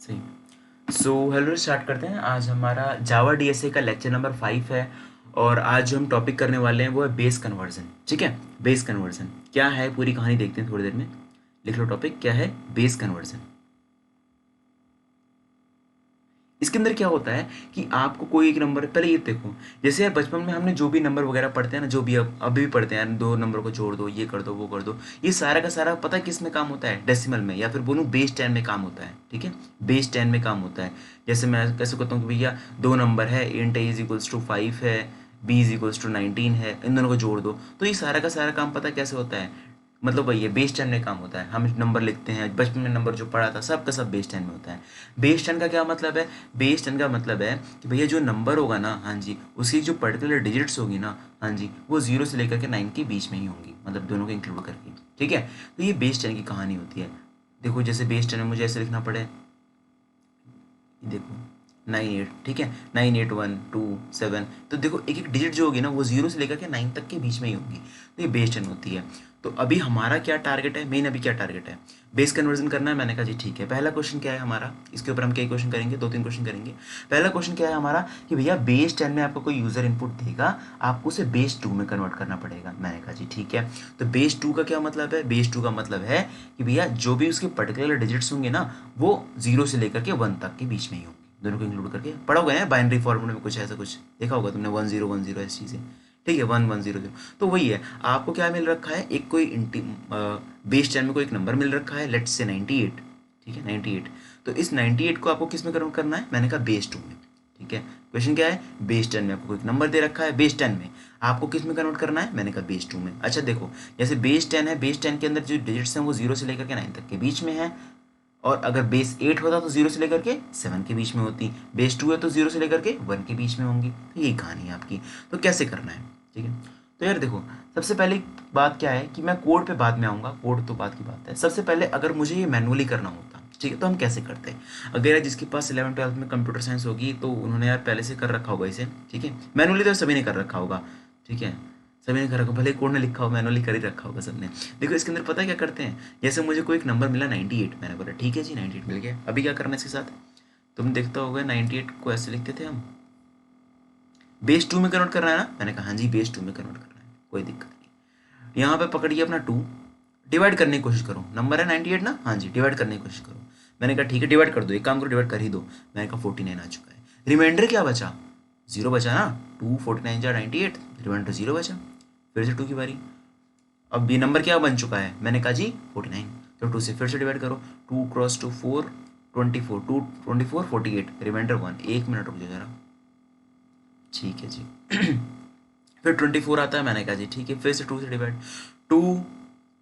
सही। So hello, start करते हैं। आज हमारा जावा डीएसए का लेक्चर नंबर 5 है और आज जो हम टॉपिक करने वाले हैं वो है बेस कन्वर्जन। ठीक है, बेस कन्वर्जन क्या है पूरी कहानी देखते हैं थोड़ी देर में। लिख लो टॉपिक क्या है, बेस कन्वर्जन। इसके अंदर क्या होता है कि आपको कोई एक नंबर, पहले ये देखो, जैसे यार बचपन में हमने जो भी नंबर वगैरह पढ़ते हैं ना, जो भी अब अभी भी पढ़ते हैं यार, दो नंबर को जोड़ दो, ये कर दो, वो कर दो, ये सारा का सारा पता है किस में काम होता है, डेसिमल में, या फिर बोलूँ बेस 10 में काम होता है। ठीक है, बेस 10 में काम होता है। जैसे मैं कैसे कहता हूँ कि भैया दो नंबर है, int a is equals to 5 है, बी इज इक्वल्स टू 19 है, इन दोनों को जोड़ दो, तो ये सारा का सारा काम पता कैसे होता है, मतलब वही है, बेस 10 में काम होता है। हम नंबर लिखते हैं, बचपन में नंबर जो पढ़ा था सब का सब बेस 10 में होता है। बेस 10 का क्या मतलब है? बेस 10 का मतलब है कि भैया जो नंबर होगा ना, हाँ जी, उसकी जो पर्टिकुलर डिजिट्स होगी ना, हाँ जी, वो 0 से लेकर के 9 के बीच में ही होंगी, मतलब दोनों को इंक्लूड करके। ठीक है, तो ये बेस 10 की कहानी होती है। देखो जैसे बेस 10 में मुझे ऐसे लिखना पड़े, देखो 98, ठीक है, 9812 7, तो देखो एक एक डिजिट जो होगी ना वो 0 से लेकर के 9 तक के बीच में ही होगी, तो ये बेस 10 होती है। तो अभी हमारा क्या टारगेट है, मेन अभी क्या टारगेट है, बेस कन्वर्जन करना है। मैंने कहा जी ठीक है, पहला क्वेश्चन क्या है हमारा, इसके ऊपर हम कई क्वेश्चन करेंगे, 2-3 क्वेश्चन करेंगे। पहला क्वेश्चन क्या है हमारा कि भैया बेस 10 में आपको कोई यूजर इनपुट देगा, आपको उसे बेस 2 में कन्वर्ट करना पड़ेगा। मैंने कहा जी ठीक है, तो बेस 2 का क्या मतलब है, बेस 2 का मतलब है कि भैया जो भी उसके पर्टिकुलर डिजिट्स होंगे ना, वो 0 से लेकर के 1 तक के बीच में ही होंगे, दोनों को इंक्लूड करके। पढ़ा होगा ना बाइनरी फॉर्मूले में, कुछ ऐसा कुछ देखा होगा तुमने, 1010 ऐसी चीज़ें। ठीक है, 1100, तो वही है। आपको क्या मिल रखा है, एक कोई बेस 10 में कोई एक नंबर मिल रखा है, लेट्स से 98। ठीक है, 98, तो इस 98 को आपको किस में कन्वर्ट करना है, मैंने कहा बेस 2 में। ठीक है, क्वेश्चन क्या है, बेस 10 में आपको कोई नंबर दे रखा है, बेस 10 में आपको किस में कन्वर्ट करना है, मैंने कहा बेस 2 में। अच्छा देखो, जैसे बेस 10 है, बेस 10 के अंदर जो डिजिट्स हैं वो 0 से लेकर के 9 तक के बीच में है, और अगर बेस 8 होता तो 0 से लेकर के 7 के बीच में होती, बेस 2 है तो 0 से लेकर के 1 के बीच में होंगी। तो यही कहानी है आपकी। तो कैसे करना है, ठीक है। तो यार देखो, सबसे पहले बात क्या है कि मैं कोड पे बाद में आऊँगा, कोड तो बात की बात है। सबसे पहले अगर मुझे ये मैनुअली करना होता, ठीक है, तो हम कैसे करते हैं। अगर यार जिसके पास 11th-12th में कंप्यूटर साइंस होगी तो उन्होंने यार पहले से कर रखा होगा इसे। ठीक है, मैनुअली तो सभी ने कर रखा होगा। ठीक है, सभी ने कर रखा, भले कोड ने लिखा हो, मैनुअली कर ही रखा होगा सबने। देखो इसके अंदर पता है क्या करते हैं, जैसे मुझे कोई एक नंबर मिला 98, मैंने बोला ठीक है जी 98 मिल गया, अभी क्या करना है इसके साथ। तुम देखता होगा 98 को ऐसे लिखते थे हम, बेस 2 में कन्वर्ट करना है ना, मैंने कहा हाँ जी बेस 2 में कन्वर्ट करना है, कोई दिक्कत नहीं। यहाँ पे पकड़िए अपना 2, डिवाइड करने की कोशिश करो, नंबर है 98 ना, हाँ जी डिवाइड करने की कोशिश करो। मैंने कहा ठीक है डिवाइड कर दो, एक काम करो डिवाइड कर ही दो। मैंने कहा 49 आ चुका है। रिमाइंडर क्या बचा, 0 बचा ना, 2 49 जा 98, रिमाइंडर 0 बचा। फिर से 2 की बारी, अब ये नंबर क्या बन चुका है, मैंने कहा जी 49, तो 2 से फिर से डिवाइड करो, 2 क्रॉस 2 4, 24, 2 24 48, रिमाइंडर 1। 1 मिनट रुक जाओ जरा, ठीक है जी। फिर 24 आता है, मैंने कहा जी ठीक है, फिर से 2 से डिवाइड, 2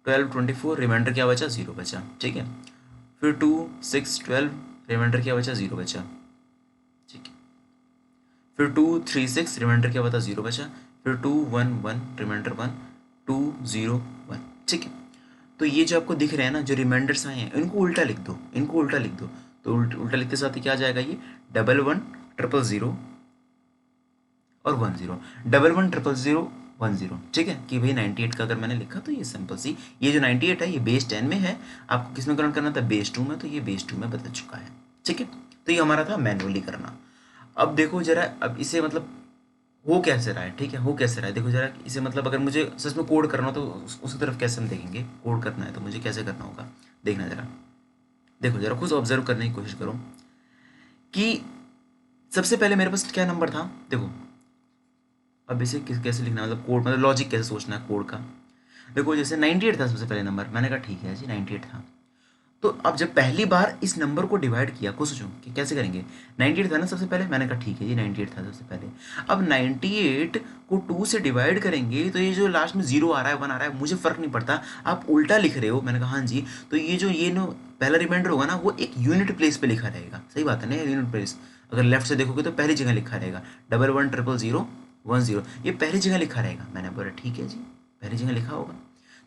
12 24, रिमाइंडर क्या बचा, 0 बचा। ठीक है, फिर 2 6 12, रिमाइंडर क्या बचा, 0 बचा। ठीक है, फिर 2 3 6, रिमाइंडर क्या बता, 0 बचा। फिर 2 1 1, रिमाइंडर 1, 2 0 1। ठीक है, तो ये जो आपको दिख रहे हैं ना, जो रिमाइंडर्स आए हैं, इनको उल्टा लिख दो, इनको उल्टा लिख दो। तो उल्टा लिखते साथ ही क्या आ जाएगा, ये 11 1 0 0 और 10, 11 1 0 0 10। ठीक है, कि भाई 98 का अगर मैंने लिखा तो ये सिंपल सी, ये जो 98 है ये बेस 10 में है, आपको किस में कन्वर्ट करना था, बेस 2 में, तो ये बेस 2 में बदल चुका है। ठीक है, तो ये हमारा था मैनुअली करना। अब देखो जरा, अब इसे मतलब हो कैसे रहा है, ठीक है, हो कैसे रहा है, देखो जरा इसे, मतलब अगर मुझे सच में कोड करना हो तो उसकी तरफ कैसे हम देखेंगे, कोड करना है तो मुझे कैसे करना होगा, देखना जरा। देखो जरा खुद ऑब्जर्व करने की कोशिश करो कि सबसे पहले मेरे पास क्या नंबर था। देखो अब इसे कैसे लिखना है, मतलब कोड, मतलब लॉजिक कैसे सोचना है कोड का। देखो जैसे 98 था सबसे पहले नंबर, मैंने कहा ठीक है जी 98 था। तो अब जब पहली बार इस नंबर को डिवाइड किया, को सोचो कि कैसे करेंगे। 98 था ना सबसे पहले, मैंने कहा ठीक है जी 98 था सबसे पहले। अब 98 को 2 से डिवाइड करेंगे तो ये जो लास्ट में 0 आ रहा है 1 आ रहा है, मुझे फ़र्क नहीं पड़ता, आप उल्टा लिख रहे हो। मैंने कहा हाँ जी, तो ये जो ये नो पहला रिमाइंडर होगा ना, वो एक यूनिट प्लेस पे लिखा रहेगा। सही बात है ना, यूनिट प्लेस। अगर लेफ्ट से देखोगे तो पहली जगह लिखा रहेगा, 11 0 0 1 0, ये पहली जगह लिखा रहेगा। मैंने बोला ठीक है जी, पहली जगह लिखा होगा।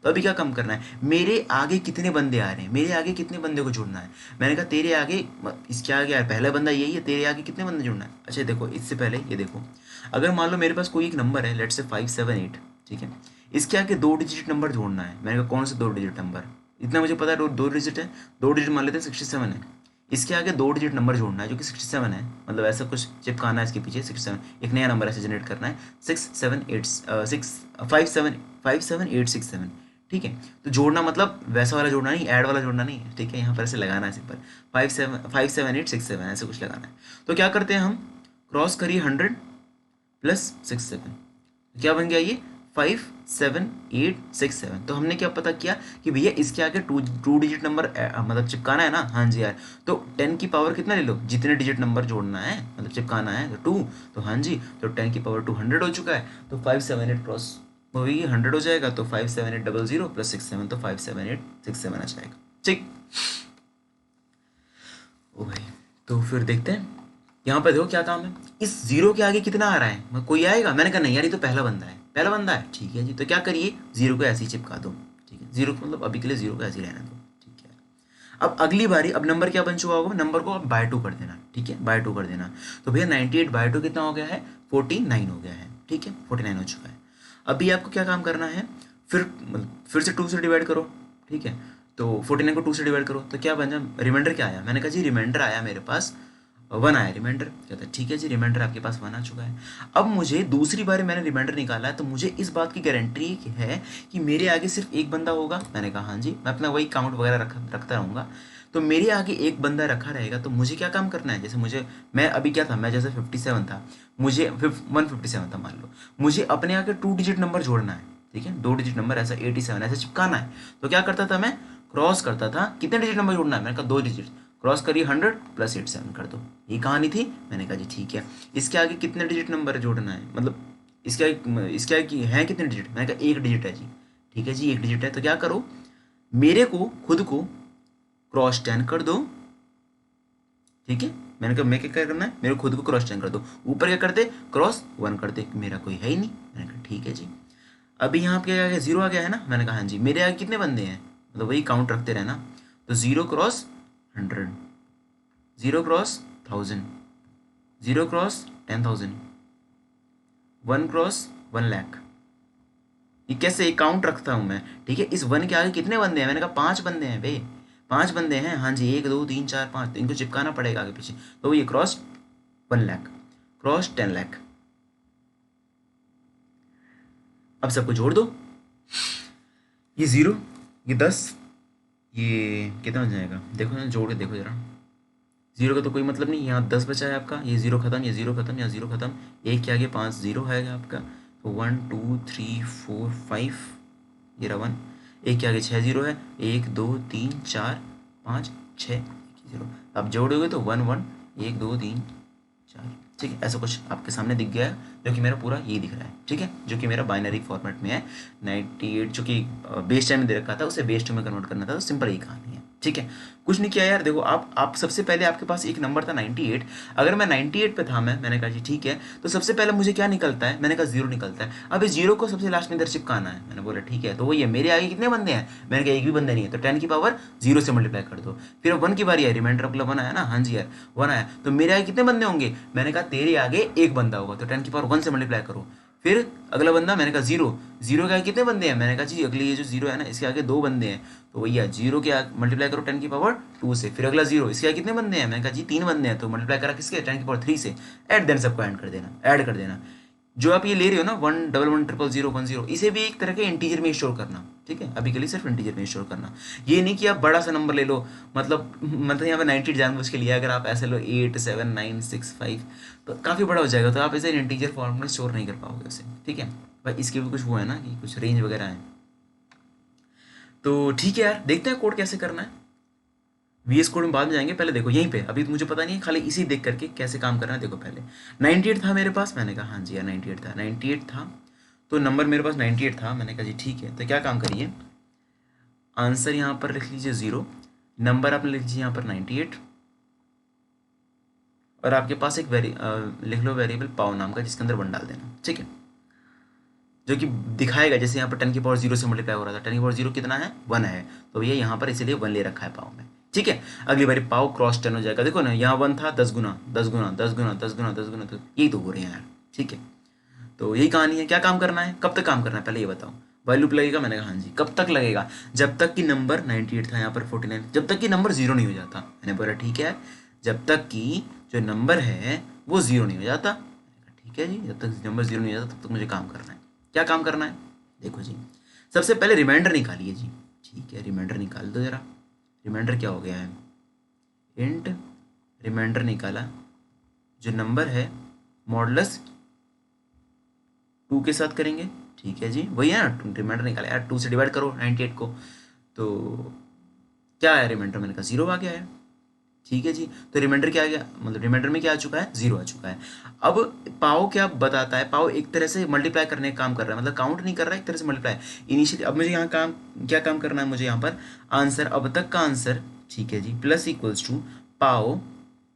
तो अभी क्या कम करना है, मेरे आगे कितने बंदे आ रहे हैं, मेरे आगे कितने बंदे को जुड़ना है। मैंने कहा तेरे आगे, इसके आगे यार पहला बंदा यही है, तेरे आगे कितने बंदे जुड़ना है। अच्छा देखो, इससे पहले ये देखो, अगर मान लो मेरे पास कोई एक नंबर है, लेट से 5 7 8, ठीक है, इसके आगे 2 डिजिट नंबर जोड़ना है। मैंने कहा कौन से 2 डिजिट नंबर, इतना मुझे पता है, 2 डिजिट है, 2 डिजिट मान लेते हैं 67 है। इसके आगे 2 डिजिट नंबर जोड़ना है जो कि 67 है, मतलब ऐसा कुछ चिपकाना है इसके पीछे 67, एक नया नंबर ऐसे जनरेट करना है 57867, ठीक है। तो जोड़ना मतलब वैसा वाला जोड़ना नहीं, ऐड वाला जोड़ना नहीं है, ठीक है। यहाँ पर ऐसे लगाना है सिंपल 57867 ऐसे कुछ लगाना है। तो क्या करते हैं हम, क्रॉस करिए 100 प्लस 67, क्या बन गया ये 57867। तो हमने क्या पता किया कि भैया इसके आगे टू डिजिट नंबर मतलब चिपकाना है ना, हाँ जी यार। तो 10 की पावर कितना ले लो, जितने डिजिट नंबर जोड़ना है मतलब चिपकाना है तो 2, तो हाँ जी, तो 10 की पावर 200 हो चुका है। तो 578 क्रॉस होगी 100 हो जाएगा, तो 57800 प्लस 67, तो 57867 आ जाएगा, ठीक। ओ भाई, तो फिर देखते हैं यहाँ पर, देखो क्या काम है, इस जीरो के आगे कितना आ रहा है, कोई आएगा, मैंने कहा नहीं यार ये तो पहला बंदा है, पहला बंदा है, ठीक है जी। तो क्या करिए, जीरो को ऐसे ही चिपका दो, ठीक है, जीरो को मतलब अभी के लिए जीरो को ऐसे ही रहने दो, ठीक है। अब अगली बारी, अब नंबर क्या बन चुका होगा, नंबर को अब बाय 2 कर देना, ठीक है, बाय 2 कर देना। तो भैया 98 बाय 2 कितना हो गया है, 49 हो गया है, ठीक है, 49 हो चुका है। अभी आपको क्या काम करना है, फिर से 2 से डिवाइड करो, ठीक है। तो 49 को 2 से डिवाइड करो तो क्या बन जाए, रिमाइंडर क्या आया, मैंने कहा जी रिमाइंडर आया मेरे पास 1 आया रिमाइंडर, कहता है ठीक है जी रिमाइंडर आपके पास 1 आ चुका है। अब मुझे दूसरी बार मैंने रिमाइंडर निकाला है, तो मुझे इस बात की गारंटी है कि मेरे आगे सिर्फ एक बंदा होगा, मैंने कहा हाँ जी, मैं अपना वही काउंट वगैरह रखता रहूँगा। तो मेरे आगे एक बंदा रखा रहेगा, तो मुझे क्या काम करना है, जैसे मैं अभी क्या था, मैं जैसे 57 था, मुझे 157 था मान लो, मुझे अपने आगे 2 डिजिट नंबर जोड़ना है, ठीक है, 2 डिजिट नंबर ऐसा 87 ऐसे चिपकाना है। तो क्या करता था मैं, क्रॉस करता था, कितने डिजिट नंबर जोड़ना है, मैंने कहा 2 डिजिट, क्रॉस करिए 100 प्लस 87 कर दो, ये कहानी थी। मैंने कहा जी ठीक है, इसके आगे कितने डिजिट नंबर जोड़ना है, मतलब इसके आगे है कितने डिजिट, मैंने कहा 1 डिजिट है जी, ठीक है जी 1 डिजिट है। तो क्या करो, मेरे को खुद को क्रॉस 10 कर दो, ठीक है। मैंने कहा मैं क्या करना है, मेरे खुद को क्रॉस 10 कर दो, ऊपर क्या करते क्रॉस 1 करते, मेरा कोई है ही नहीं। मैंने कहा ठीक है जी। अभी यहाँ पे क्या आ गया, 0 आ गया है ना, मैंने कहा हाँ जी, मेरे आगे कितने बंदे हैं, मतलब वही काउंट रखते रहना। तो 0 cross 100, 0 cross 1000, 0 cross 10,000, 1 cross 1 lakh. ये कैसे काउंट रखता हूँ मैं, ठीक है। इस 1 के आगे कितने बंदे हैं, मैंने कहा 5 बंदे हैं भाई, 5 बंदे हैं, हाँ जी, 1 2 3 4 5, तो इनको चिपकाना पड़ेगा आगे पीछे। तो ये क्रॉस 1 लाख, क्रॉस 10 लाख। अब सबको जोड़ दो, ये 0, ये 10, ये कितना बन जाएगा, देखो ना जोड़ के देखो जरा, 0 का तो कोई मतलब नहीं, यहाँ 10 बचा है आपका, ये 0 खत्म, ये 0 खत्म, यहाँ 0 खत्म, एक के आगे 5 0 है आपका। तो 1 2 3 4 5, ये रहा 1, एक के आगे 6 0 है, 1 2 3 4 5 6 0। आप जोड़ोगे तो 1 1 1 2 3 4, ठीक है, ऐसा कुछ आपके सामने दिख गया है, जो कि मेरा पूरा ये दिख रहा है, ठीक है, जो कि मेरा बाइनरी फॉर्मेट में है। 98 जो कि बेस टाइम में दे रखा था, उसे बेस टाइम में कन्वर्ट करना था, तो सिंपल ही कहानी है, ठीक है। कुछ नहीं किया यार, देखो आप सबसे पहले आपके पास एक नंबर था 98, अगर मैं 98 पे था, मैंने कहा जी ठीक है, तो सबसे पहले मुझे क्या निकलता है, मैंने कहा 0 निकलता है। अब इस 0 को सबसे लास्ट में इधर चिपकाना है, मैंने बोला ठीक है। तो वही है, मेरे आगे कितने बंदे हैं, मैंने कहा एक भी बंदे नहीं है, तो 10 की पावर 0 से मल्टीप्लाई कर दो। फिर 1 की बारी है, रिमाइंडर अगला 1 आया ना, हाँ जी यार 1 आया, तो मेरे आगे कितने बंदे होंगे, मैंने कहा तेरे आगे एक बंदा होगा, तो 10 की पावर 1 से मल्टीप्लाई करो। फिर अगला बंदा, मैंने कहा 0, 0 के आगे कितने बंदे हैं, मैंने कहा जी अगले ये जो 0 है ना, इसके आगे 2 बंदे हैं, तो भैया 0 के आगे मल्टीप्लाई करो 10 की पावर 2 से। फिर अगला 0, इसके आगे कितने बंदे हैं, मैंने कहा जी 3 बंदे हैं, तो मल्टीप्लाई करा किसके, 10 की पावर 3 से। एट देन सबको ऐड कर देना। जो आप ये ले रहे हो ना 1110010, इसे भी एक तरह के इंटीजर में स्टोर करना, ठीक है, अभी के लिए सिर्फ इंटीजर में स्टोर करना। ये नहीं कि आप बड़ा सा नंबर ले लो, मतलब यहाँ पे 90 जानबूझ के लिए, अगर आप ऐसे लो 87965, तो काफ़ी बड़ा हो जाएगा, तो आप इसे इंटीजर फॉर्म में स्टोर नहीं कर पाओगे उसे, ठीक है भाई। इसके भी कुछ वो है ना कि कुछ रेंज वगैरह है। तो ठीक है यार, देखते हैं कोड कैसे करना है, VS कोड में बाद में जाएंगे, पहले देखो यहीं पे, अभी तो मुझे पता नहीं है, खाली इसी देख करके कैसे काम करना है। देखो पहले 98 था मेरे पास, मैंने कहा हाँ जी यार 98 था, तो नंबर मेरे पास 98 था, मैंने कहा जी ठीक है। तो क्या काम करिए, आंसर यहाँ पर लिख लीजिए 0, नंबर आपने लिख लीजिए यहाँ पर 98, और आपके पास एक लिख लो वेरिएबल पाव नाम का, जिसके अंदर 1 डाल देना, ठीक है, जो कि दिखाएगा, जैसे यहाँ पर 10 की पावर 0 से मल्टीप्लाई हो रहा था, 10 की पावर 0 कितना है, 1 है, तो भैया यहाँ पर इसीलिए 1 ले रखा है पाव में, ठीक है। अगली बारी पाव क्रॉस 10 हो जाएगा, देखो ना यहाँ 1 था, 10 गुना 10 गुना 10 गुना 10 गुना 10 गुना, तो यही तो हो रहे हैं यार, ठीक है। तो यही कहानी है, क्या काम करना है, कब तक काम करना है, पहले ये बताओ। वाइल लूप लगेगा, मैंने कहा हाँ जी। कब तक लगेगा? जब तक कि नंबर 98 था, यहाँ पर 49, जब तक कि नंबर जीरो नहीं हो जाता। मैंने बोला ठीक है, जब तक कि जो नंबर है वो जीरो नहीं हो जाता। मैंने कहा ठीक है जी, जब तक नंबर जीरो नहीं हो जाता तब तक मुझे काम करना है। क्या काम करना है? देखो जी, सबसे पहले रिमाइंडर निकालिए जी। ठीक है, रिमाइंडर निकाल दो जरा। रिमाइंडर क्या हो गया है? इंट रिमाइंडर निकाला, जो नंबर है मॉडुलस 2 के साथ करेंगे। ठीक है जी, वही है ना, रिमाइंडर निकाला यार, 2 से डिवाइड करो 98 को, तो क्या आया रिमाइंडर? मैंने कहा जीरो आ गया है। ठीक है जी, तो रिमाइंडर क्या आ गया, मतलब रिमाइंडर में क्या आ चुका है? जीरो आ चुका है। अब पाओ क्या बताता है? पाओ एक तरह से मल्टीप्लाई करने का काम कर रहा है, मतलब काउंट नहीं कर रहा है, एक तरह से मल्टीप्लाई इनिशियली। अब मुझे यहाँ काम क्या काम करना है? मुझे यहाँ पर आंसर, अब तक का आंसर, ठीक है जी, प्लस इक्वल्स टू पाओ,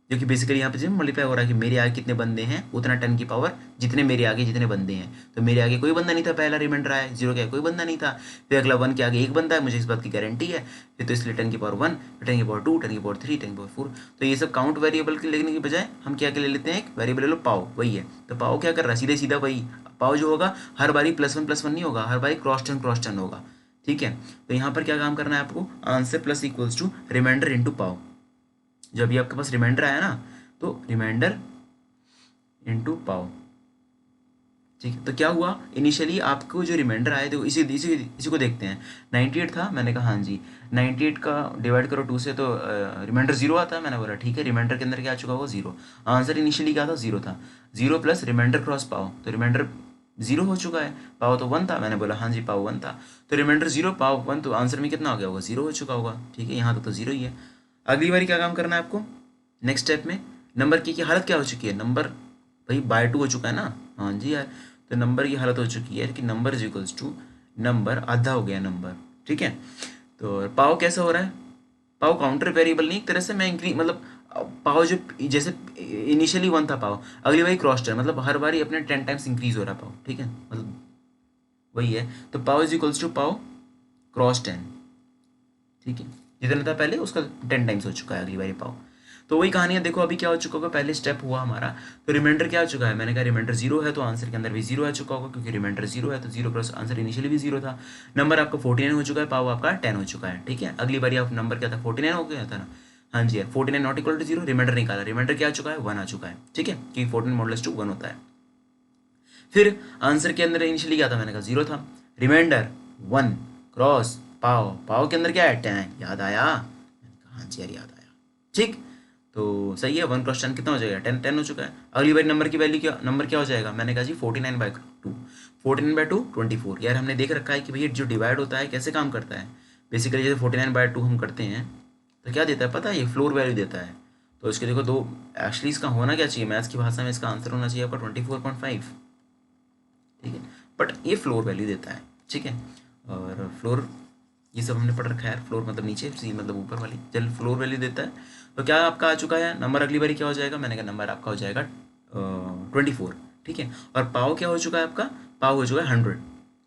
जो कि बेसिकली यहाँ पे जो मल्टीप्लाई हो रहा है कि मेरे आगे कितने बंदे हैं उतना 10 की पावर जितने मेरे आगे जितने बंदे हैं। तो मेरे आगे कोई बंदा नहीं था, पहला रिमाइंडर आया, जीरो के आगे कोई बंदा नहीं था, फिर अगला 1 के आगे एक बंदा है, मुझे इस बात की गारंटी है, फिर तो इसलिए 10 की पावर 1, 10 की पावर 2, 10 की पावर 3, 10 की पावर 4। तो ये सब काउंट वेरिएबल के लेने की बजाय हम क्या ले लेते हैं? एक वेरिएबल ले लो, पाओ, वही है। तो पाओ क्या कर रहा है? सीधे सीधा वही पाओ जो होगा हर बारी +1 +1 नहीं होगा, हर बारी क्रॉस टर्न होगा। ठीक है, तो यहाँ पर क्या काम करना है आपको? Answer plus equals to remainder into pow. जब भी आपके पास रिमाइंडर आया ना, तो रिमाइंडर इंटू पाओ। ठीक है, तो क्या हुआ? इनिशियली आपको जो रिमाइंडर आए थे इसी इसी इसी को देखते हैं। 98 था, मैंने कहा हाँ जी, 98 का डिवाइड करो 2 से तो रिमाइंडर जीरो आता है। मैंने बोला ठीक है, रिमाइंडर के अंदर क्या आ चुका होगा? जीरो। आंसर इनिशियली क्या था? जीरो था। जीरो प्लस रिमाइंडर क्रॉस पाओ, तो रिमाइंडर जीरो हो चुका है, पाओ तो 1 था। मैंने बोला हाँ जी, पाओ 1 था, तो रिमाइंडर जीरो पाओ 1, तो आंसर में कितना हो गया होगा? जीरो हो चुका होगा। ठीक है, यहाँ तक तो जीरो ही है। अगली बारी क्या काम करना है आपको? नेक्स्ट स्टेप में नंबर की हालत क्या हो चुकी है? नंबर भाई बाय 2 हो चुका है ना, हाँ जी यार। तो नंबर की हालत हो चुकी है कि number is equals to, number आधा हो गया नंबर। ठीक है, तो पाओ कैसा हो रहा है? पाओ काउंटर वेरिएबल नहीं, एक तरह से मैं इंक्रीज, मतलब पाओ जो जैसे इनिशियली 1 था पाओ, अगली बारी क्रॉस टर्म, मतलब हर बारी अपने 10 टाइम्स इंक्रीज हो रहा है पाओ। ठीक है, मतलब वही है। तो पाओ इज इक्वल्स टू पाओ क्रॉस 10। ठीक है, जितना था पहले उसका 10 टाइम्स हो चुका है अगली बारी पाओ। तो वही कहानी है। देखो अभी क्या हो चुका होगा, पहले स्टेप हुआ हमारा, तो रिमाइंडर क्या हो चुका है? मैंने कहा रिमाइंडर जीरो है, तो आंसर के अंदर भी जीरो आ चुका होगा, क्योंकि रिमाइंडर जीरो है तो जीरो क्रॉस आंसर इनिशियली भी जीरो था। नंबर आपका 49 हो चुका है, पाओ आपका 10 हो चुका है। ठीक है, अगली बारी आप नंबर क्या था? 49 हो गया था ना, हाँ जी यार, 49 not equal to zero, remainder निकाला, रिमाइंडर क्या आ चुका है? 1 आ चुका है। ठीक है, क्योंकि 14 मॉडुलस टू 1 होता है। फिर आंसर के अंदर इनिशियली क्या था? मैंने कहा जीरो था, रिमाइंडर 1 क्रॉस पाओ, पाओ के अंदर क्या है? 10। याद आया? मैंने कहा हाँ जी यार, याद आया। ठीक, तो सही है, 1 क्रॉस 10 कितना हो जाएगा? 10, 10 हो चुका है। अगली बार नंबर की वैल्यू क्या, नंबर क्या हो जाएगा? मैंने कहा जी 49/2, 49/2 24। यार हमने देख रखा है कि भैया जो डिवाइड होता है कैसे काम करता है। बेसिकली जैसे 49/2 हम करते हैं तो क्या देता है पता है? ये फ्लोर वैल्यू देता है। तो इसके देखो दो, एक्चुअली इसका होना क्या चाहिए मैथ्स की भाषा में? इसका आंसर होना चाहिए आपका 24.5। ठीक है, बट ये फ्लोर वैल्यू देता है। ठीक है, और फ्लोर ये सब हमने पढ़ रखा है। फ्लोर मतलब नीचे, सी मतलब ऊपर वाली, चल फ्लोर वैल्यू देता है। तो क्या आपका आ चुका है नंबर? अगली बारी क्या हो जाएगा? मैंने कहा नंबर आपका हो जाएगा 24। ठीक है, और पाओ क्या हो चुका है आपका? पाओ हो चुका है 100।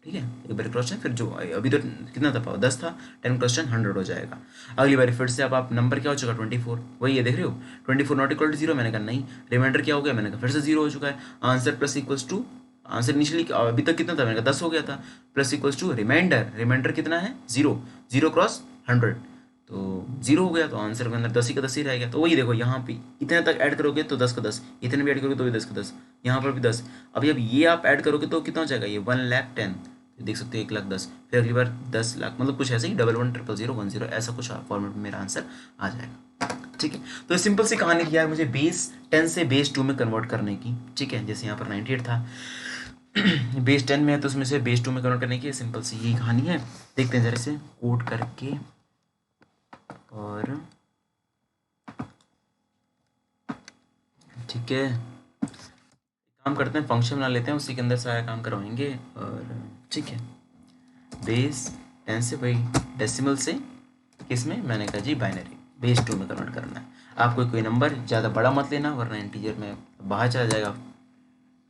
ठीक है, एक बार क्रॉस फिर जो अभी तो कितना था पाओ? 10 था, 10 क्रॉस 100 हो जाएगा। अगली बारी फिर से अब आप नंबर क्या हो चुका? 24, वही है देख रहे हो, 24 नॉट इक्वल टू जीरो। मैंने कहा नहीं, रिमाइंडर क्या हो गया? मैंने कहा फिर से जीरो हो चुका है। Answer plus equals to, answer initially अभी तक कितना था? मैंने कहा 10 हो गया था, plus equals to remainder, remainder कितना है? जीरो, जीरो क्रॉस 100, तो जीरो हो गया, तो आंसर के अंदर 10 ही का 10 ही रह गया। तो वही देखो यहाँ पे इतने तक ऐड करोगे तो 10 का 10, इतने भी ऐड करोगे तो भी 10 का 10, यहाँ पर भी 10। अभी अब ये आप ऐड करोगे तो कितना हो जाएगा? ये 1,10,000, देख सकते हो 1,10,000, फिर अगली बार 10,00,000, मतलब कुछ ऐसे ही 11,100,010 ऐसा कुछ फॉर्मेट में मेरा आंसर आ जाएगा। ठीक है, तो सिंपल सी कहानी थी यार मुझे बेस 10 से बेस 2 में कन्वर्ट करने की। ठीक है, जैसे यहाँ पर 98 था, बेस 10 में है तो उसमें से बेस 2 में कन्वर्ट करने की सिंपल सी यही कहानी है। देखते हैं जरा से कोड करके, और ठीक है काम करते हैं, फंक्शन बना लेते हैं, उसी के अंदर सारा काम करवाएंगे। और ठीक है, बेस 10 से भाई डेसिमल से किस में? मैंने कहा जी बाइनरी, बेस 2 में कन्वर्ट करना है। आपको कोई नंबर ज़्यादा बड़ा मत लेना वरना इंटीजर में बाहर चला जाएगा।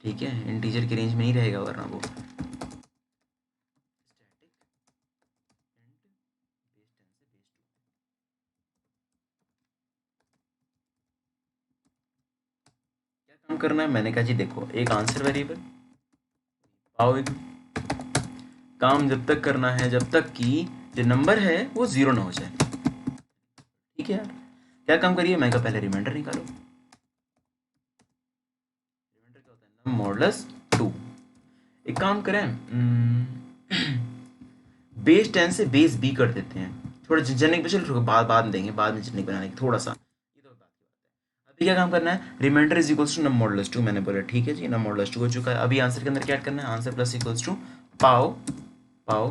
ठीक है, इंटीजर की रेंज में नहीं रहेगा वरना वो। क्या काम करना है? मैंने कहा जी देखो, एक आंसर वेरिएबल, पाओ एक काम जब तक करना है जब तक कि जो नंबर है वो जीरो ना हो जाए। ठीक है यार, क्या काम करिए, मैं का पहले रिमाइंडर निकालो। रिमाइंडर क्या होता है, मॉडुलस 2। एक काम करें, बेस 10 से बेस बी कर देते हैं। थोड़ा जनरिक पे चलो, बाद में देंगे, बाद में जनरिक बनाने की थोड़ा सा, ये तो बात की बात है। अभी क्या काम करना है, remainder is equals to num modulus 2, मैंने बोला ठीक है जी, नम मॉडुलस 2 हो चुका है। अभी आंसर के अंदर क्या ऐड करना है, आंसर प्लस इक्वल्स टू पाओ। पाओ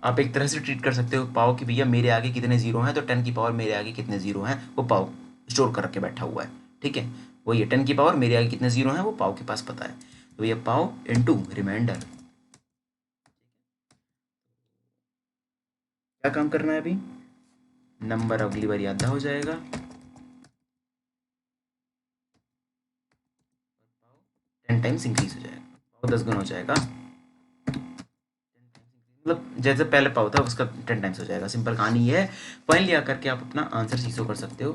आप एक तरह से ट्रीट कर सकते हो पाओ कि भैया मेरे आगे कितने जीरो हैं, तो 10 की पावर मेरे आगे कितने जीरो हैं वो पाओ स्टोर करके बैठा हुआ है। ठीक है, वही है 10 की पावर मेरे आगे कितने जीरो हैं वो पाओ के पास पता है, तो ये पाओ इनटू रिमाइंडर। क्या काम करना है अभी, नंबर अगली बार आधा हो जाएगा, 10 टाइम्स इंक्रीज हो जाएगा, पाओ 10 गुना हो जाएगा, मतलब जैसे पहले पाओ था उसका 10 टाइम्स हो जाएगा। सिंपल कहानी ये है, फाइनली आकर के आप अपना आंसर सीसो कर सकते हो।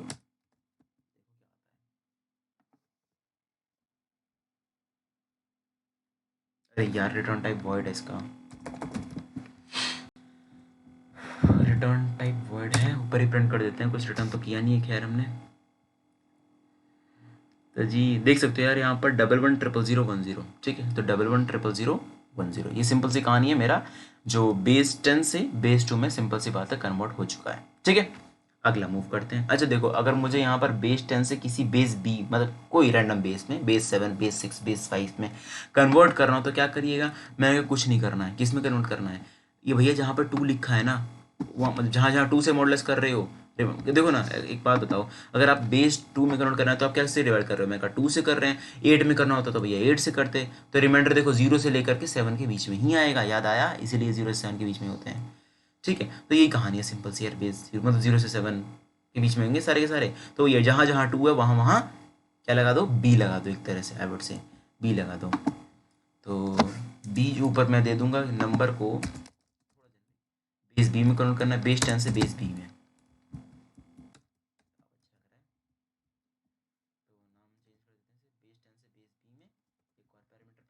अरे यार रिटर्न टाइप वॉइड है इसका, रिटर्न टाइप वॉइड है, ऊपर ही प्रिंट कर देते हैं, कुछ रिटर्न तो किया नहीं है खैर हमने। तो जी देख सकते हो यार यहाँ पर 110010, ठीक है, तो 110010, ये सिंपल सी कहानी है, मेरा जो बेस 10 से बेस 2 में सिंपल सी बात है कन्वर्ट हो चुका है। ठीक है, अगला मूव करते हैं। अच्छा देखो, अगर मुझे यहाँ पर बेस 10 से किसी बेस बी, मतलब कोई रैंडम बेस में, बेस 7, बेस 6, बेस 5 में कन्वर्ट करना हो तो क्या करिएगा, मैंने कुछ नहीं करना है, किस में कन्वर्ट करना है, ये भैया जहाँ पर 2 लिखा है ना, वहाँ मतलब जहाँ जहाँ 2 से मॉडुलस कर रहे हो, देखो ना एक बात बताओ, अगर आप बेस 2 में कन्वर्ट करना है तो आप कैसे डिवाइड कर रहे हो, मैं कहा 2 से कर रहे हैं, 8 में करना होता तो भैया 8 से करते, तो रिमाइंडर देखो 0 से लेकर के 7 के बीच में ही आएगा, याद आया, इसीलिए 0 से 7 के बीच में होते हैं। ठीक है, तो यही कहानी है सिंपल सी यार, बेस मतलब 0 से 7 के बीच में होंगे सारे के सारे, तो ये जहाँ जहाँ 2 है वहाँ वहाँ क्या लगा दो, बी लगा दो, एक तरह से आई वर्ड से बी लगा दो, तो बी ऊपर मैं दे दूंगा नंबर को, बेस बी में कन्वर्ट करना है, बेस 10 से बेस बी में,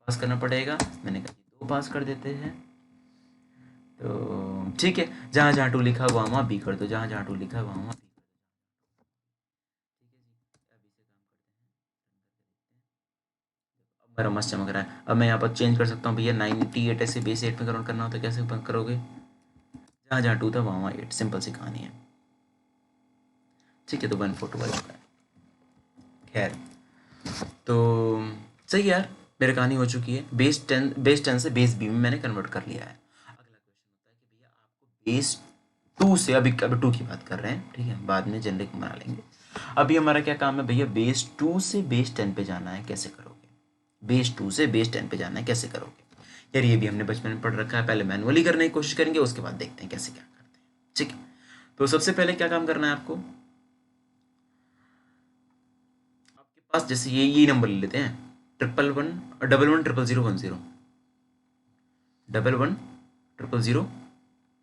पास करना पड़ेगा, मैंने कहा 2 पास कर देते हैं, तो ठीक है, जहाँ जहाँ 2 लिखा वहाँ वहाँ बी कर दो, जहाँ जहाँ 2 लिखा वहाँ वहाँ बी कर दो। अब मेरा मस्त चमक रहा है, अब मैं यहाँ पर चेंज कर सकता हूँ भैया, 98 ऐसे बेस 8 में कन्वर्ट करना हो तो कैसे करोगे, जहाँ जहाँ 2 था वहाँ वहाँ 8, सिंपल सी कहानी है। ठीक है, तो 142 आ चुका है, खैर तो सही है यार, मेरी कहानी हो चुकी है, बेस 10 से बेस बी में मैंने कन्वर्ट कर लिया है। अगला क्वेश्चन होता है कि भैया आपको बेस 2 से, अभी अभी 2 की बात कर रहे हैं, ठीक है, बाद में जनरिक बना लेंगे, अभी हमारा क्या काम है भैया, बेस 2 से बेस 10 पे जाना है, कैसे करोगे, बेस 2 से बेस 10 पे जाना है कैसे करोगे यार, ये भी हमने बचपन में पढ़ रखा है, पहले मैनुअली करने की कोशिश करेंगे, उसके बाद देखते हैं कैसे क्या करते हैं। ठीक है, तो सबसे पहले क्या काम करना है आपको, आपके पास जैसे ये नंबर ले लेते हैं, 111010,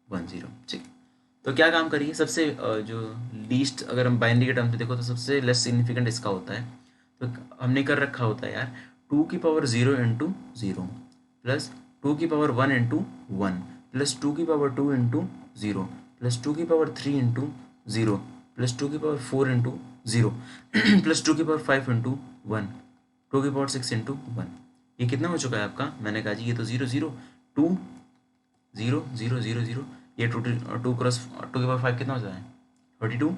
111010, ठीक। तो क्या काम करिए, सबसे जो लीस्ट, अगर हम बाइनरी के टर्म में देखो तो सबसे लेस सिग्निफिकेंट इसका होता है, तो हमने कर रखा होता है यार 2 की पावर 0 इंटू 0 प्लस 2 की पावर 1 इंटू 1 प्लस 2 की पावर 2 इंटू 0 प्लस 2 की पावर 3 इंटू 0 प्लस 2 की पावर 4 इंटू 0 प्लस 2 की पावर 5 इंटू 1, 2 की पावर 6 इंटू 1, ये कितना हो चुका है आपका, मैंने कहा जी ये तो 0 0 2 0 0 0 0, ये 2 क्रॉस 2 के पावर 5 कितना हो जाए, 32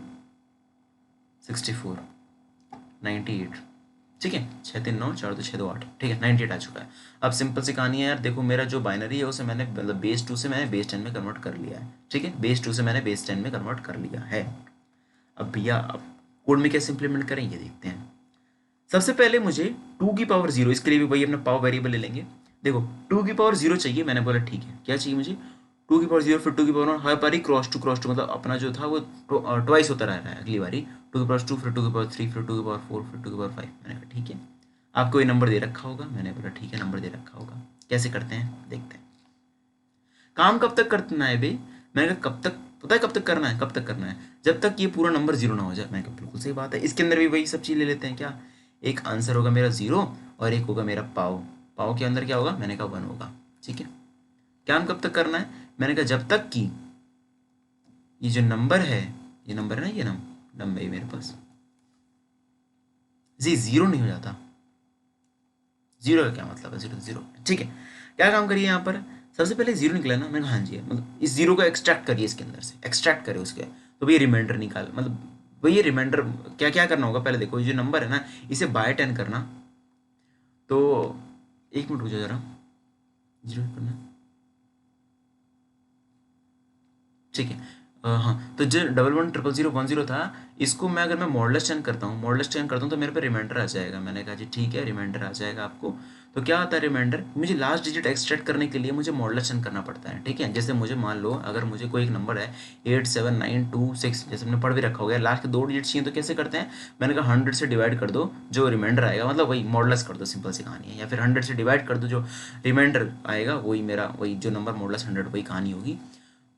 64 98, ठीक है, 6 3 9 4 2 6 2 8, ठीक है 98 आ चुका है। अब सिंपल सी कहानी है यार, देखो मेरा जो बाइनरी है उसे मैंने मतलब बेस 2 से मैंने बेस 10 में कन्वर्ट कर लिया है, ठीक है, बेस 2 से मैंने बेस 10 में कन्वर्ट कर लिया है। अब भैया अब कोड में कैसे इंप्लीमेंट करें ये देखते हैं। सबसे पहले मुझे 2 की पावर 0, इसके लिए भी वही अपना पावर वेरिएबल ले लेंगे। देखो 2 की पावर 0 चाहिए, मैंने बोला ठीक है, क्या चाहिए मुझे, 2 की पावर 0, फिर 2 की पावर 1, हर बारी क्रॉस टू मतलब अपना जो था वो ट्वाइस होता रह रहा है, अगली बारी 2 की पावर 2, फिर 2 की पावर 3, फिर 2 की पावर 4, फिर 2 की पावर 5, मैंने कहा ठीक है। आपको ये नंबर दे रखा होगा, मैंने बोला ठीक है नंबर दे रखा होगा, कैसे करते हैं देखते हैं। काम कब तक करना है भाई, मैंने कहा कब तक, पता है कब तक करना है, कब तक करना है, जब तक ये पूरा नंबर 0 ना हो जाए। मैंने कहा बिल्कुल सही बात है, इसके अंदर भी वही सब चीज़ ले लेते हैं क्या, एक आंसर होगा मेरा 0 और एक होगा मेरा पाव, पाव के अंदर क्या होगा, मैंने कहा 1 होगा, ठीक है। क्या हम कब तक करना है, मैंने कहा जब तक कि ये जो नंबर है, ये नंबर है ना, ये नंबर है मेरे पास, जी जीरो नहीं हो जाता। जीरो का क्या मतलब है, जीरो जीरो, ठीक है। क्या काम करिए यहाँ पर, सबसे पहले जीरो निकला ना, मैंने कहा हाँ जी है, मतलब इस जीरो को एक्सट्रैक्ट करिए, इसके अंदर से एक्सट्रैक्ट करिए उसके, तो भैया रिमाइंडर निकाल, मतलब भैया रिमाइंडर क्या क्या करना होगा, पहले देखो ये जो नंबर है ना, इसे बाय 10 करना। तो एक मिनट रुक जाओ जरा, जीरो करना, ठीक है। हाँ, तो जो 11100010 था, इसको मैं अगर मैं मॉडलेस चेंज करता हूँ, मॉडलेस चेंज करता हूँ, तो मेरे पे रिमाइंडर आ जाएगा। मैंने कहा जी ठीक है, रिमाइंडर आ जाएगा आपको। तो क्या होता है रिमाइंडर, मुझे लास्ट डिजिट एक्सट्रैक्ट करने के लिए मुझे मॉडलेस चेंज करना पड़ता है, ठीक है। जैसे मुझे मान लो अगर मुझे कोई एक नंबर है 87926, जैसे हमने पढ़ भी रखा हो गया, लास्ट के 2 डिजिट चाहिए, तो कैसे करते हैं, मैंने कहा 100 से डिवाइड कर दो, जो रिमाइंडर आएगा, मतलब वही मॉडलेस कर दो, सिंपल सी कहानी है। या फिर 100 से डिवाइड कर दो, जो रिमाइंडर आएगा वही मेरा, वही जो नंबर मॉडलेस 100, वही कहानी होगी।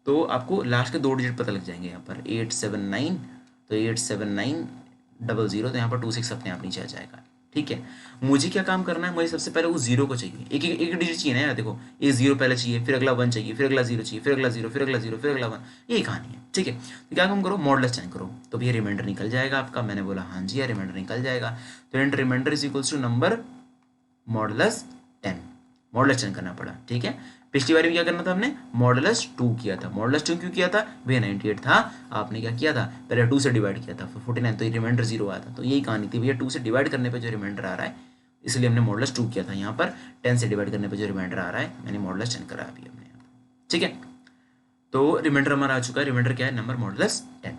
तो आपको लास्ट के 2 डिजिट पता लग जाएंगे यहाँ पर 879, तो 87900, तो यहाँ पर 26 अपने आप नीचे आ जाएगा, ठीक है। मुझे क्या काम करना है, मुझे सबसे पहले वो जीरो को चाहिए, एक डिजिट चाहिए ना यार, देखो एक जीरो पहले चाहिए, फिर अगला 1 चाहिए, फिर अगला जीरो चाहिए, फिर अगला जीरो, फिर अगला जीरो, फिर अगला 1, यही कहानी है, ठीक है। तो क्या काम करो, मॉडलेस चेंज करो, तो भैया रिमाइंडर निकल जाएगा आपका। मैंने बोला हाँ जी यार, रिमाइंडर निकल जाएगा। तो and remainder is equals to number modulus 10, modulus 10 करना पड़ा, ठीक है। पिछली बार भी क्या करना था हमने, मॉडलस 2 किया था। मॉडलस 2 क्यों किया था भैया, 98 था, आपने क्या किया था, पहले 2 से डिवाइड किया था, फिर 49, तो ये रिमाइंडर 0 आया था। तो यही कहानी थी भैया, 2 से डिवाइड करने पे जो रिमाइंडर आ रहा है, इसलिए हमने मॉडलस 2 किया था। यहाँ पर 10 से डिवाइड करने पे जो रिमाइंडर आ रहा है, मैंने मॉडलस 10 करा अभी हमने यहाँ पर, ठीक है। तो रिमाइंडर हमारा आ चुका है, रिमाइंडर क्या है, नंबर मॉडलस 10।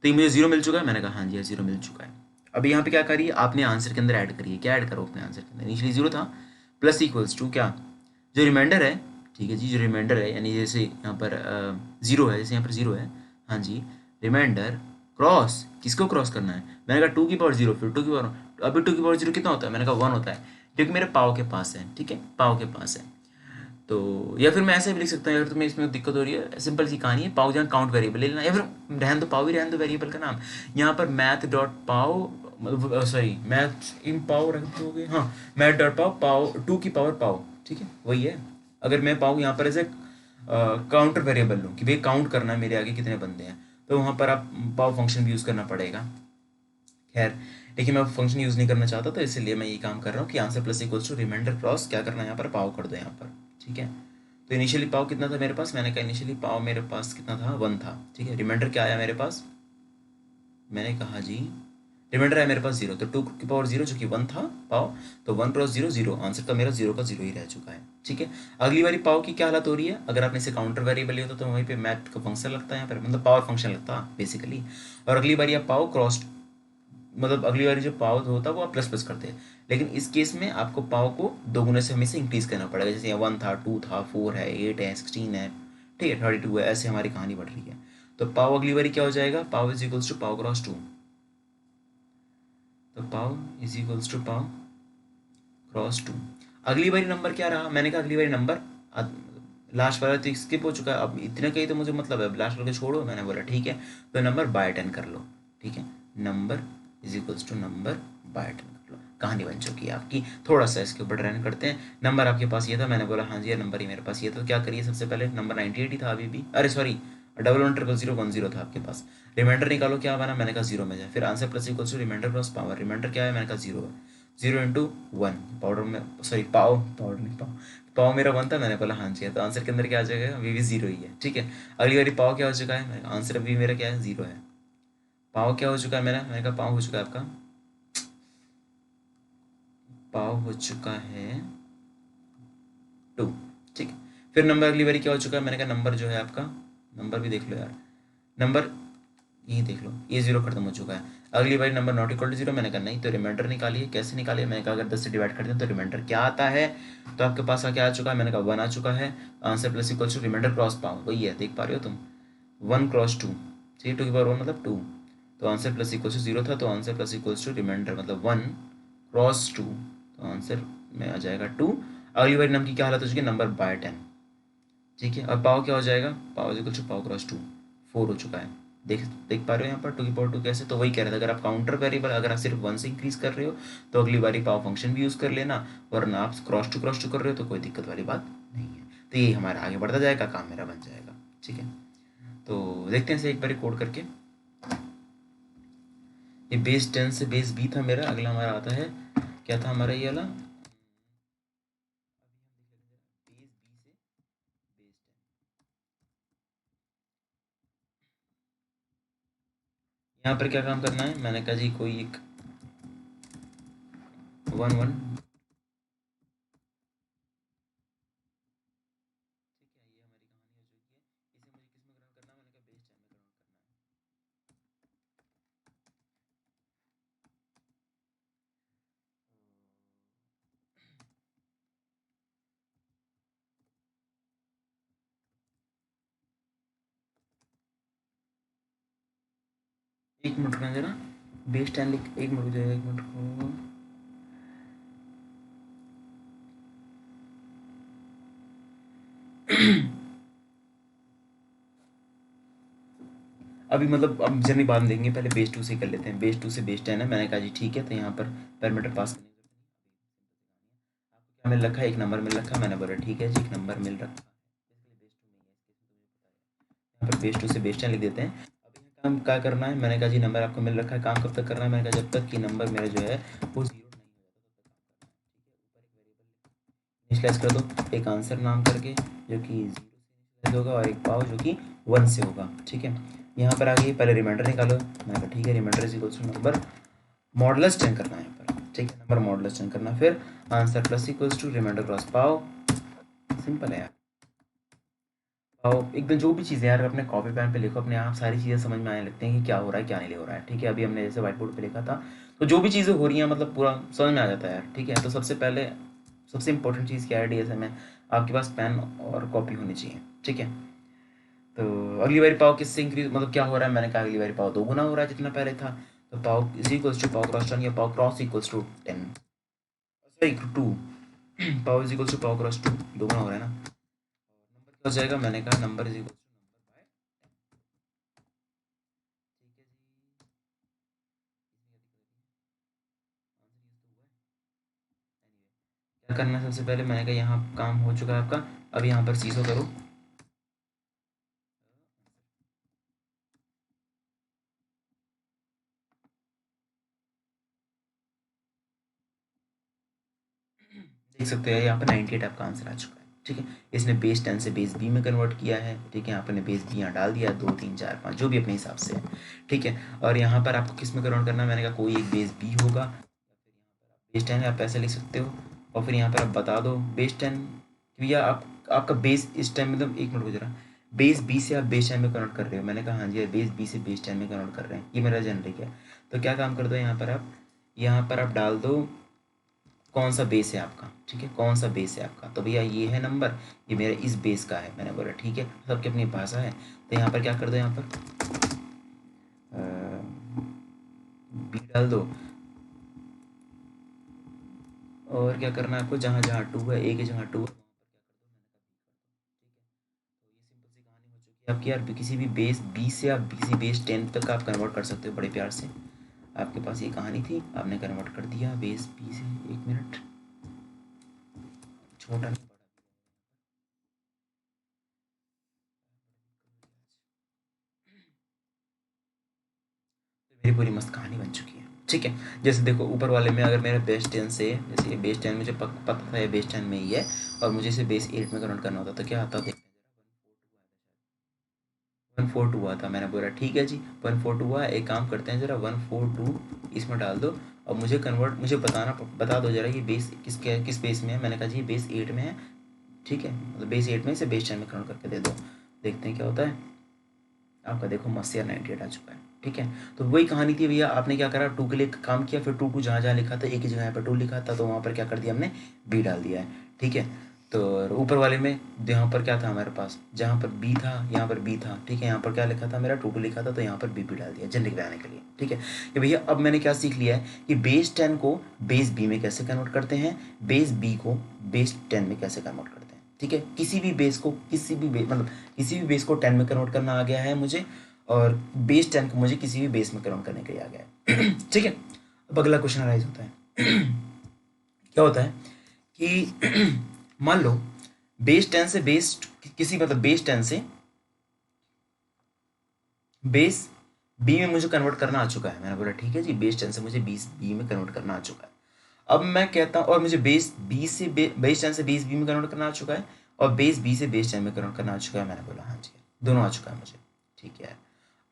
तो ये मुझे 0 मिल चुका है, मैंने कहा हाँ जी 0 मिल चुका है। अभी यहाँ पे क्या करिए, आपने आंसर के अंदर ऐड करिए, क्या ऐड करो अपने आंसर के अंदर, इनिशियली 0 था, प्लस इक्वल्स टू क्या, जो रिमाइंडर है, ठीक है जी, जो रिमाइंडर है, यानी जैसे यहाँ पर 0 है, जैसे यहाँ पर 0 है, हाँ जी, रिमाइंडर क्रॉस, किसको क्रॉस करना है, मैंने कहा 2 की पावर 0, फिर 2 की पावर, अभी 2 की पावर 0 कितना होता है, मैंने कहा 1 होता है, क्योंकि मेरे पाव के पास है, ठीक है, पाव के पास है। तो या फिर मैं ऐसे भी लिख सकता हूँ, अगर तुम्हें इसमें दिक्कत हो रही है, सिंपल सी कहानी है, पाव जहाँ काउंट वेरिएबल ले लेना, या फिर रहन दो, पाव ही रहन दो वेरिएबल का नाम। यहाँ पर मैथ डॉट पाव, मतलब सॉरी मैथ इन पाव रख दोगे, हाँ, मैथ डॉट पाव, पाव 2 की पावर पाव, ठीक है, वही है। अगर मैं पाव यहाँ पर ऐसे काउंटर वेरिएबल लूँ कि भाई काउंट करना है मेरे आगे कितने बंदे हैं, तो वहाँ पर आप पाव फंक्शन भी यूज़ करना पड़ेगा। खैर, लेकिन मैं फंक्शन यूज़ नहीं करना चाहता, तो इसलिए मैं ये काम कर रहा हूँ कि answer plus equals to remainder cross क्या करना है, यहाँ पर पाव कर दो यहाँ पर, ठीक है। तो इनिशियली पाव कितना था मेरे पास, मैंने कहा इनिशियली पाव मेरे पास कितना था, 1 था, ठीक है। रिमाइंडर क्या आया मेरे पास, मैंने कहा जी रिमाइंडर है मेरे पास 0, तो 2 की पावर 0 जो कि 1 था पाव, तो 1 क्रॉस 0 0, आंसर का मेरा 0 का 0 ही रह चुका है, ठीक है। अगली बारी पाव की क्या हालत हो रही है, अगर आपने इसे काउंटर वेरिएबल लिया तो वहीं पे मैथ का फंक्शन लगता है यहाँ पर, मतलब पावर फंक्शन लगता है बेसिकली। और अगली बारी आप पाव क्रॉस, मतलब अगली बारी जो पाव होता है वो आप प्लस प्लस करते हैं, लेकिन इस केस में आपको पाव को 2 गुने से हमेशा इंक्रीज करना पड़ेगा। जैसे यहाँ 1 था, 2 था, 4 है, 8 है, 16 है, ठीक है, 32 है, ऐसे हमारी कहानी बढ़ रही है। तो पाव अगली बारी क्या हो जाएगा, पाव इज इक्वल्स टू पाव क्रॉस 2, तो पाव इज इक्वल्स टू पाव क्रॉस 2। अगली बारी नंबर क्या रहा, मैंने कहा अगली बारी नंबर, लास्ट वाला तो स्किप हो चुका है, अब इतने का ही तो मुझे मतलब है, लास्ट वाले छोड़ो, मैंने बोला ठीक है, तो नंबर बाय 10 कर लो, ठीक है, number is equals to number by 10 कर लो, कहानी बन चुकी है आपकी। थोड़ा सा इसके ऊपर रन करते हैं। नंबर आपके पास ये था, मैंने बोला हाँ जी यार नंबर ही मेरे पास ये था, तो क्या करिए, सबसे पहले नंबर 98 ही था अभी भी, अरे सॉरी 110010 था आपके पास। रिमाइंडर निकालो, क्या बना, मैंने कहा 0 में जाए, फिर answer plus equals to remainder cross power, remainder क्या है, मैंने कहा 0 है, 0 इंटू 1, पाउडर में सॉरी पाव, पाउडर नहीं पाव, पाव मेरा 1 था, मैंने बोला हाँ जी है, तो आंसर के अंदर क्या आ जाएगा, अभी भी 0 ही है, ठीक है। अगली बारी पाव क्या हो चुका है, आंसर अभी मेरा क्या है, 0 है। पाव क्या हो चुका है मेरा, मैंने कहा पाव हो चुका है आपका, पाव हो चुका है 2, ठीक है। फिर नंबर अगली बारी क्या हो चुका है, मैंने कहा नंबर जो है आपका, नंबर भी देख लो यार, नंबर ये देख लो, ये 0 खत्म हो चुका है। अगली बारी नंबर नॉट इक्वल टू 0, मैंने कहा नहीं, तो रिमाइंडर निकालिए, कैसे निकालिए, मैंने कहा अगर 10 से डिवाइड करते हैं तो रिमाइंडर क्या आता है, तो आपके पास क्या आ चुका है, मैंने कहा 1 आ चुका है। Answer plus equal to remainder cross pow, वही है, देख पा रहे हो तुम, 1 क्रॉस 2, ठीक है, 2 की पावर 1 मतलब 2, तो आंसर प्लस इक्वल टू 0 था, तो answer plus equal to remainder मतलब 1 क्रॉस 2, तो आंसर में आ जाएगा 2। अगली बारी नंबर की क्या हालत हो चुकी है, नंबर बाय 10, ठीक है। और पाव क्या हो जाएगा, पाव इक्वल टू पाव क्रॉस 2, 4 हो चुका है। देख पा रहे हो यहाँ पर 2 की पावर 2 कैसे, तो वही कह रहा था, अगर आप काउंटर वेरिएबल अगर आप सिर्फ 1 से इंक्रीज कर रहे हो तो अगली बारी पाव फंक्शन भी यूज़ कर लेना, वरना आप क्रॉस टू कर रहे हो तो कोई दिक्कत वाली बात नहीं है। तो ये हमारा आगे बढ़ता जाएगा, काम मेरा बन जाएगा। ठीक है, तो देखते हैं इसे एक बार कोड करके। ये बेस 10 से बेस बी था मेरा। अगला हमारा आता है, क्या था हमारा ये वाला, बेस बी से बेस 10। यहाँ पर क्या काम करना है, मैंने कहा जी कोई एक 1 1। ठीक है, ये हमारी कहानी हो चुकी है। इसे मुझे किस में कन्वर्ट करना है, मैंने कहा बेस 10 में कन्वर्ट करना है। एक मिनट रुकना जरा, बेस 10 लिख, एक मिनट रुक जाएगा, एक मिनट रुको। अभी मतलब अब जर्नी बाद में देंगे, पहले बेस 2 से कर लेते हैं। बेस 2 से बेस 10 है, मैंने कहा जी ठीक है। तो यहाँ पर पैरामीटर पास करने की जरूरत नहीं। आपको क्या मिल रखा है, एक नंबर मिल रखा है। मैंने बोला ठीक है जी, एक नंबर मिल रखा है, यहाँ पर बेस 2 से बेस 10 लिख देते हैं। अब यहाँ काम क्या करना है, मैंने कहा जी नंबर आपको मिल रखा है, काम कब तक करना है, मैंने कहा जब तक कि नंबर मेरा जो है वो 0 नहीं हो जाता तब तक काम करना है। ठीक है, ऊपर एक वेरिएबल इनिशियलाइज कर दो, एक आंसर नाम करके जो कि 0 से इनिशियलाइज होगा, और एक पाव जो कि 1 से होगा। ठीक है, यहाँ पर आगे पहले रिमाइंडर निकालो। मैंने कहा ठीक है, remainder is equals to number modulus 10 करना है यहाँ पर। ठीक है, नंबर मॉडुलस 10 करना, फिर answer plus equals to remainder cross pow. Simple है यार। और एकदम जो भी चीज़ें यार अपने कॉपी पेन पे लिखो, अपने आप सारी चीज़ें समझ में आने लगती हैं कि क्या हो रहा है क्या नहीं हो रहा है। ठीक है, अभी हमने जैसे व्हाइट बोर्ड पे लिखा था, तो जो भी चीज़ें हो रही हैं मतलब पूरा समझ में आ जाता है यार। ठीक है, तो सबसे पहले सबसे इंपॉर्टेंट चीज़ क्या है डीएसए में, आपके पास पेन और कॉपी होनी चाहिए। ठीक है, तो अगली बारी पाव किससे इंक्रीज, मतलब क्या हो रहा है, मैंने कहा अगली बारी पाव 2 गुना हो रहा है जितना पहले था। तो पाव इज इक्वल्स टू पाव क्रॉस 10, या पाव क्रॉस इक्वल्स टू 10, सॉरी 2। पाव इज इक्वल्स टू पाव क्रॉस 2, 2 गुना हो रहा है ना। नंबर क्या हो जाएगा, मैंने कहा number is equals to number by 10। ठीक है जी, इसमें क्या दिक्कत है, आंसर यूज तो हुआ है। एनीवे, क्या करना है सबसे पहले, मैंने कहा यहाँ काम हो चुका है आपका। अब यहाँ पर सीसो करो। देख सकते हैं यहाँ पर 98 आपका आंसर आ चुका है। ठीक है, इसने बेस 10 से बेस बी में कन्वर्ट किया है। ठीक है, आपने बेस बी यहाँ डाल दिया, 2 3 4 5 जो भी अपने हिसाब से है। ठीक है, और यहाँ पर आपको किस में कन्वर्ट करना है, मैंने कहा कोई एक बेस बी होगा, या फिर यहाँ पर आप बेस 10 आप ऐसे लिख सकते हो। और फिर यहाँ पर आप बता दो बेस 10, भैया आप आपका बेस इस टाइम मतलब एक मिनट हो जरा, बेस बी से आप बेस 10 में कन्वर्ट कर रहे हो। मैंने कहा हाँ जी, बेस बी से बेस 10 में कन्वर्ट कर रहे हैं, ये मेरा जेनरिक है। तो क्या काम कर दो, यहाँ पर आप डाल दो कौन सा बेस है आपका। ठीक है, कौन सा बेस है आपका, तो भैया ये है नंबर, ये मेरा इस बेस का है। मैंने बोला ठीक है, सबकी अपनी भाषा है। तो यहाँ पर क्या कर दो, यहाँ पर बी डाल दो। और क्या करना है आपको, जहाँ जहाँ टू है, ए की जगह टू है वहाँ पर क्या कर दो, मैंने कहा बी कर दो। ठीक है, तो ये सिंपल सी कहानी हो चुकी है आपकी यार। किसी भी बेस बी से आप किसी बेस 10 तक आप कन्वर्ट कर सकते हो बड़े प्यार से। आपके पास ये कहानी थी, आपने कन्वर्ट कर दिया बेस बी से। एक मिनट, छोटा नहीं बड़ा, मेरी पूरी मस्त कहानी बन चुकी है। ठीक है, जैसे देखो ऊपर वाले में अगर मेरा बेस 10 से, जैसे ये बेस 10 मुझे पता था ये बेस 10 में ही है, और मुझे इसे बेस 8 में कन्वर्ट करना होता तो क्या आता, देखते हैं जरा। 142 हुआ था, मैंने बोला ठीक है जी 142 हुआ है, एक काम करते हैं जरा 142 इसमें डाल दो, और मुझे कन्वर्ट, मुझे बता दो जरा ये बेस किस बेस में है। मैंने कहा जी बेस 8 में है। ठीक है, मतलब बेस 8 में इसे बेस 10 में कन्वर्ट करके दे दो, देखते हैं क्या होता है। आपका देखो मस्त यार 98 आ चुका है। ठीक है, तो वही कहानी थी भैया। आपने क्या करा, टू के लिए काम किया, फिर टू टू जहाँ जहाँ लिखा था एक ही जगह पर टू लिखा था, तो वहाँ पर क्या कर दिया हमने, बी डाल दिया है। ठीक है, तो ऊपर वाले में यहाँ पर क्या था हमारे पास, जहाँ पर बी था यहाँ पर बी था। ठीक है, यहाँ पर क्या लिखा था मेरा, टू टू लिखा था, तो यहाँ पर बी डाल दिया जनरिक बनाने के लिए। ठीक है, कि भैया अब मैंने क्या सीख लिया है कि बेस 10 को बेस बी में कैसे कन्वर्ट करते हैं, बेस बी को बेस 10 में कैसे कन्वर्ट करते हैं। ठीक है, किसी भी बेस को मतलब किसी भी बेस को 10 में कन्वर्ट करना आ गया है मुझे, और बेस 10 को मुझे किसी भी बेस में कन्वर्ट करने के लिए आ गया है। ठीक है, अब अगला क्वेश्चन अराइज होता है। क्या होता है कि मान लो बेस 10 से बेस किसी मतलब बेस 10 से बेस बी में मुझे कन्वर्ट करना आ चुका है। मैंने बोला ठीक है जी, बेस 10 से मुझे बेस बी में कन्वर्ट करना आ चुका है। अब मैं कहता हूँ, और मुझे बेस बी से बेस 10 से बेस बी में कन्वर्ट करना आ चुका है, और बेस बी से बेस 10 में कन्वर्ट करना आ चुका है। मैंने बोला हाँ जी, दोनों आ चुका है मुझे, ठीक है।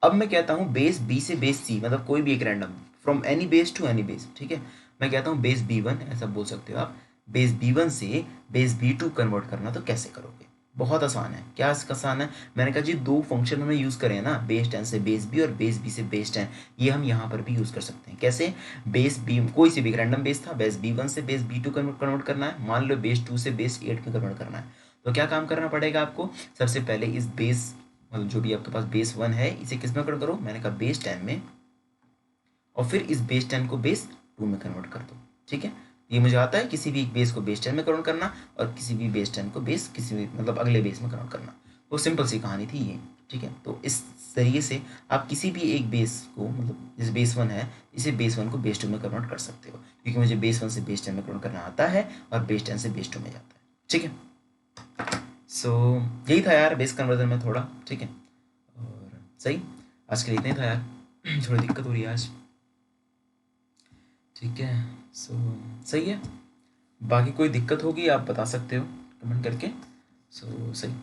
अब मैं कहता हूँ बेस बी से बेस सी, मतलब कोई भी एक random from any base to any base, ठीक है। मैं कहता हूँ बेस बी वन, ऐसा बोल सकते हो आप, बेस बी वन से बेस बी टू कन्वर्ट करना, तो कैसे करोगे? बहुत आसान है। क्या इसका आसान है? मैंने कहा जी दो फंक्शन हमें यूज़ करें ना, बेस 10 से बेस बी और बेस बी से बेस 10, ये हम यहाँ पर भी यूज़ कर सकते हैं। कैसे? बेस बी कोई सी भी रैंडम बेस था, बेस बी वन से बेस बी टू कन्वर्ट करना है, मान लो बेस टू से बेस 8 में कन्वर्ट करना है, तो क्या काम करना पड़ेगा आपको? सबसे पहले इस बेस मतलब जो भी आपके पास बेस वन है, इसे किस में कन्वर्ट करो? मैंने कहा बेस 10 में, और फिर इस बेस 10 को बेस 2 में कन्वर्ट कर दो, ठीक है। ये मुझे आता है, किसी भी एक बेस को बेस 10 में कन्वर्ट करना, और किसी भी बेस 10 को बेस किसी भी मतलब अगले बेस में कन्वर्ट करना। तो सिंपल सी कहानी थी ये, ठीक है। तो इस तरीके से आप किसी भी एक बेस को, मतलब जिस बेस वन है, इसे बेस वन को बेस 2 में कन्वर्ट कर सकते हो, क्योंकि मुझे बेस वन से बेस 10 में कन्वर्ट करना आता है, और बेस 10 से बेस 2 में जाता है, ठीक है। सो यही था यार बेस कन्वर्जन में थोड़ा, ठीक है। और सही, आज के लिए इतना ही था यार थोड़ी दिक्कत हो रही है आज, ठीक है। सो सही है, बाकी कोई दिक्कत होगी आप बता सकते हो कमेंट करके। सो सही।